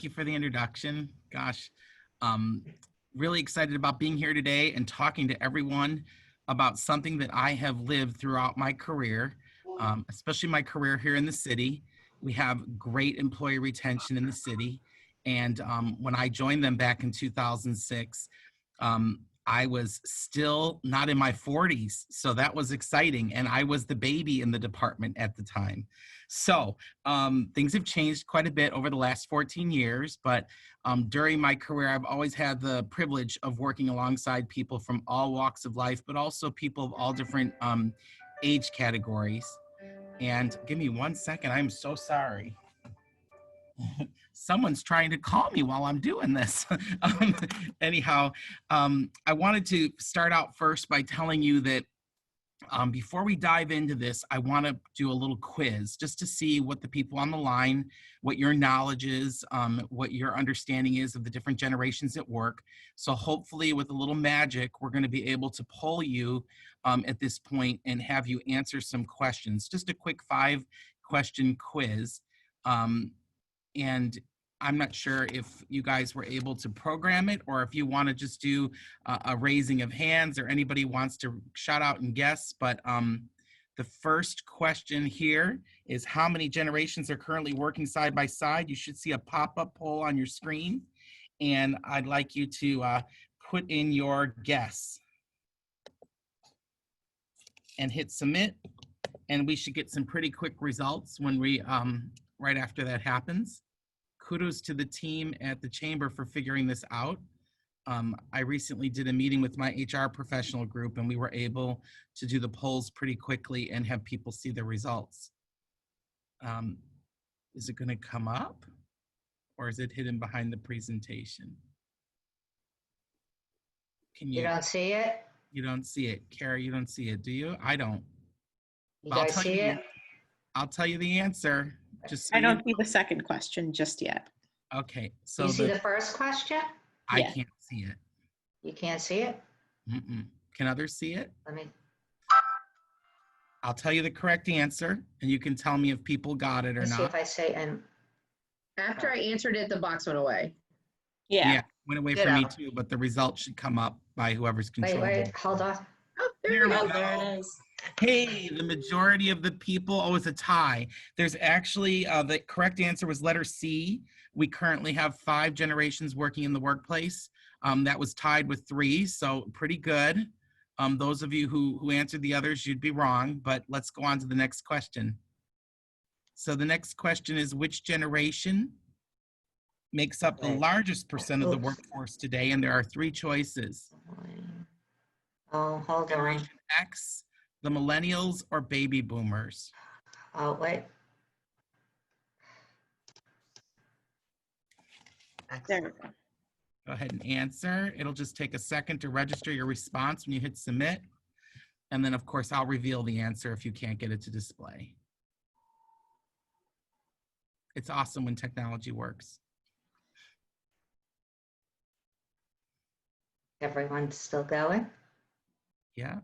thank you for the introduction. Gosh, really excited about being here today and talking to everyone about something that I have lived throughout my career, especially my career here in the city. We have great employee retention in the city. And when I joined them back in 2006, I was still not in my 40s. So that was exciting. And I was the baby in the department at the time. So things have changed quite a bit over the last 14 years, but during my career, I've always had the privilege of working alongside people from all walks of life, but also people of all different age categories. And give me 1 second, I'm so sorry. Someone's trying to call me while I'm doing this. Anyhow, I wanted to start out first by telling you that before we dive into this, I want to do a little quiz just to see what the people on the line, what your knowledge is, what your understanding is of the different generations at work. So hopefully with a little magic, we're going to be able to poll you at this point and have you answer some questions. Just a quick 5-question quiz. And I'm not sure if you guys were able to program it or if you want to just do a raising of hands or anybody wants to shout out and guess. But the first question here is how many generations are currently working side by side? You should see a pop-up poll on your screen. And I'd like you to put in your guess and hit submit. And we should get some pretty quick results when we, right after that happens. Kudos to the team at the Chamber for figuring this out. I recently did a meeting with my HR professional group and we were able to do the polls pretty quickly and have people see the results. Is it gonna come up or is it hidden behind the presentation? You don't see it? You don't see it. Kara, you don't see it, do you? I don't. You guys see it? I'll tell you the answer. Just so I don't see the second question just yet. Okay, so You see the first question? I can't see it. You can't see it? Can others see it? Let me. I'll tell you the correct answer, and you can tell me if people got it or Let's not. see if I say and. After I answered it, the box went away. Yeah. Went away from me too, but the results should come up by whoever's controlling. Wait, hold on. Oh, there we go. There it is. Hey, the majority of the people, it's a tie. There's actually, the correct answer was letter C. We currently have 5 generations working in the workplace. That was tied with 3, so pretty good. Those of you who answered the others, you'd be wrong, but let's go on to the next question. So the next question is, which generation makes up the largest percent of the workforce today? And there are 3 choices. Oh, hold Generation on. X, the millennials, or baby boomers? Oh, wait. There we go. Go ahead and answer. It'll just take a second to register your response when you hit submit. And then of course, I'll reveal the answer if you can't get it to display. It's awesome when technology works. Everyone's still going? Yeah.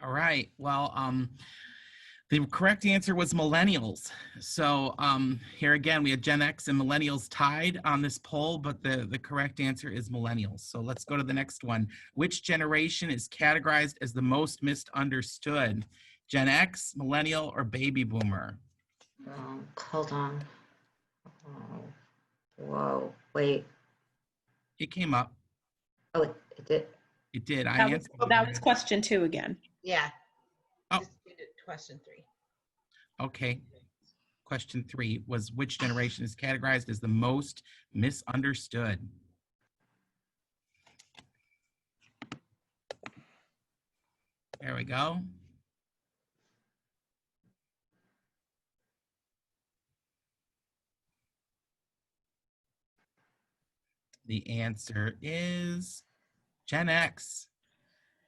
All right, well, the correct answer was millennials. So here again, we had Gen X and millennials tied on this poll, but the correct answer is millennials. So let's go to the next one. Which generation is categorized as the most misunderstood? Gen X, millennial, or baby boomer? Hold on. Oh, whoa, wait. It came up. Oh, it did. It did. That was question 2 again. Yeah. Oh. Just did it, question 3. Okay. Question 3 was, which generation is categorized as the most misunderstood? There we go. The answer is Gen X.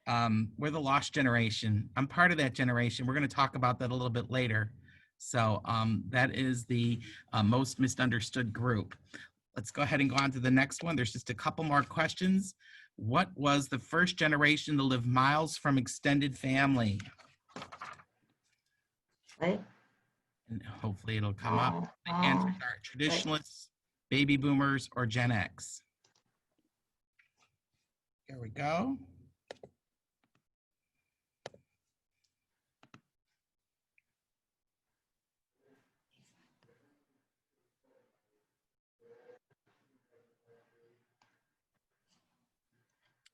We're the lost generation. I'm part of that generation. We're going to talk about that a little bit later. So that is the most misunderstood group. Let's go ahead and go on to the next one. There's just a couple more questions. What was the first generation to live miles from extended family? Wait. And hopefully it'll come up. Oh, The answers are traditionalists, baby boomers, or Gen X. Here we go.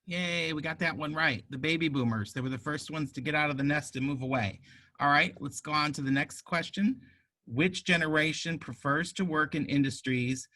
Yay, we got that one right. The baby boomers. They were the first ones to get out of the nest and move away. All right, let's go on to the next question. Which generation prefers to work in industries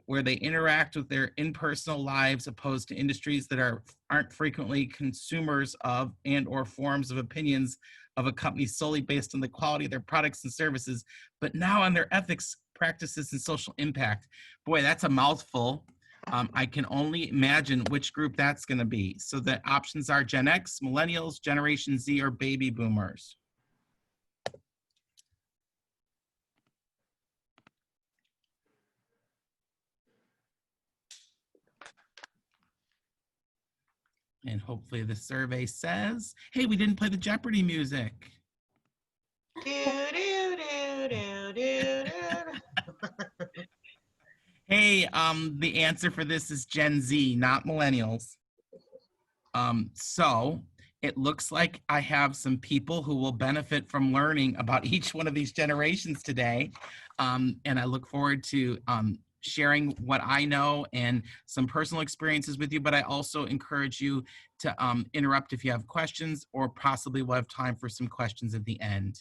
where they interact with their impersonal lives opposed to industries that aren't frequently consumers of and or forms of opinions of a company solely based on the quality of their products and services, but now on their ethics, practices, and social impact? Boy, that's a mouthful. I can only imagine which group that's going to be. So the options are Gen X, Millennials, Generation Z, or Baby Boomers. And hopefully the survey says, hey, we didn't play the Jeopardy music. Hey, the answer for this is Gen Z, not millennials. So it looks like I have some people who will benefit from learning about each one of these generations today. And I look forward to sharing what I know and some personal experiences with you, but I also encourage you to interrupt if you have questions, or possibly we'll have time for some questions at the end.